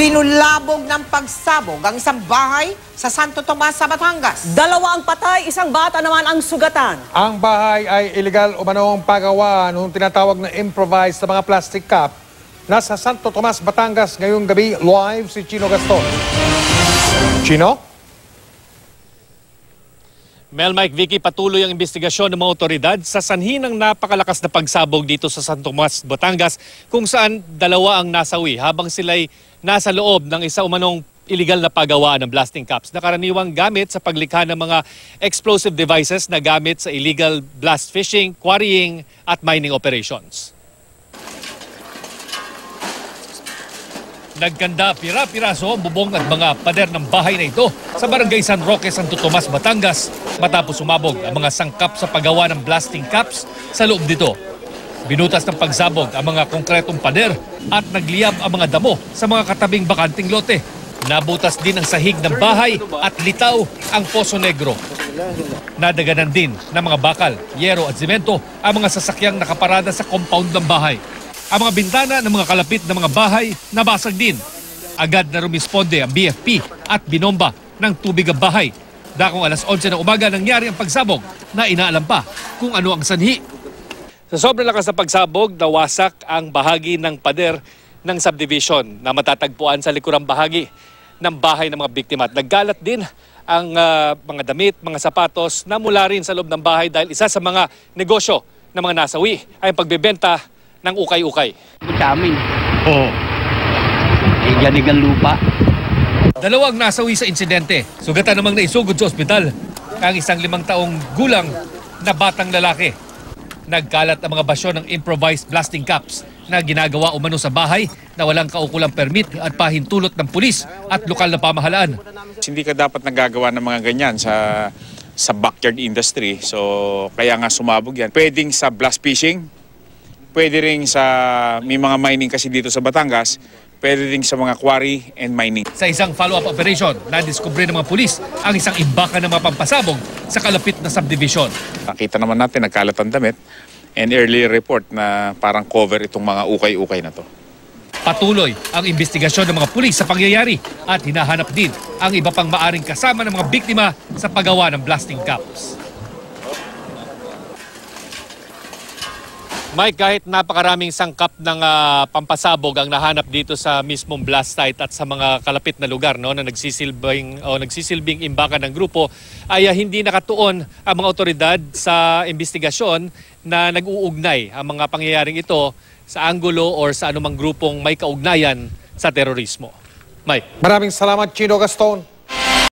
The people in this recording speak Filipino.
Binulabog ng pagsabog ang isang bahay sa Santo Tomas sa Batangas. 2 ang patay, isang bata naman ang sugatan. Ang bahay ay illegal umanong pagawaan ng tinatawag na improvised sa mga plastic cup. Nasa Santo Tomas, Batangas ngayong gabi. Live si Chino Gaston. Chino? Mel, Mike, Vicky, patuloy ang investigasyon ng mga otoridad sa sanhi ng napakalakas na pagsabog dito sa Santo Tomas, Batangas, kung saan 2 ang nasawi habang sila'y nasa loob ng isa umanong illegal na paggawaan ng blasting caps na karaniwang gamit sa paglikha ng mga explosive devices na gamit sa illegal blast fishing, quarrying at mining operations. Nagkanda pira-piraso ang bubong at mga pader ng bahay na ito sa barangay San Roque, Santo Tomas, Batangas matapos sumabog ang mga sangkap sa paggawa ng blasting caps sa loob dito. Binutas ng pagsabog ang mga konkretong pader at nagliyab ang mga damo sa mga katabing bakanting lote. Nabutas din ang sahig ng bahay at litaw ang Poso Negro. Nadaganan din ng mga bakal, yero at semento ang mga sasakyang nakaparada sa compound ng bahay. Ang mga bintana ng mga kalapit na mga bahay nabasag din. Agad na rumisponde ang BFP at binomba ng tubig ang bahay. Dakong alas 11 ng umaga nangyari ang pagsabog na inaalam pa kung ano ang sanhi. Sa sobrang lakas na pagsabog, nawasak ang bahagi ng pader ng subdivision na matatagpuan sa likurang bahagi ng bahay ng mga biktima. Naggalat din ang mga damit, mga sapatos na mula rin sa loob ng bahay dahil isa sa mga negosyo ng mga nasawi ay ang pagbebenta ng ukay-ukay. Amin. Oo. Ganig ang lupa. 2 ang nasawi sa insidente. Sugatan namang naisugod sa ospital ang isang 5 taong gulang na batang lalaki. Nagkalat ang mga basyo ng improvised blasting caps na ginagawa umano sa bahay na walang kaukulang permit at pahintulot ng pulis at lokal na pamahalaan. Hindi ka dapat nagagawa ng mga ganyan sa backyard industry. So kaya nga sumabog yan. Pwedeng sa blast fishing, pwede rin sa may mga mining kasi dito sa Batangas, pwede rin sa mga quarry and mining. Sa isang follow-up operation, nadiskubre ng mga pulis ang isang imbakan ng mga pampasabog sa kalapit na subdivision. Nakita naman natin nagkalat ang damit and early report na parang cover itong mga ukay-ukay na to. Patuloy ang investigasyon ng mga pulis sa pangyayari at hinahanap din ang iba pang maaring kasama ng mga biktima sa paggawa ng blasting caps. Mike, kahit napakaraming sangkap ng pampasabog ang nahanap dito sa mismong blast site at sa mga kalapit na lugar no, na nagsisilbing imbakan ng grupo, ay hindi nakatuon ang mga otoridad sa investigasyon na nag-uugnay ang mga pangyayaring ito sa anggulo or sa anumang grupong may kaugnayan sa terorismo. Mike. Maraming salamat, Chino Gaston.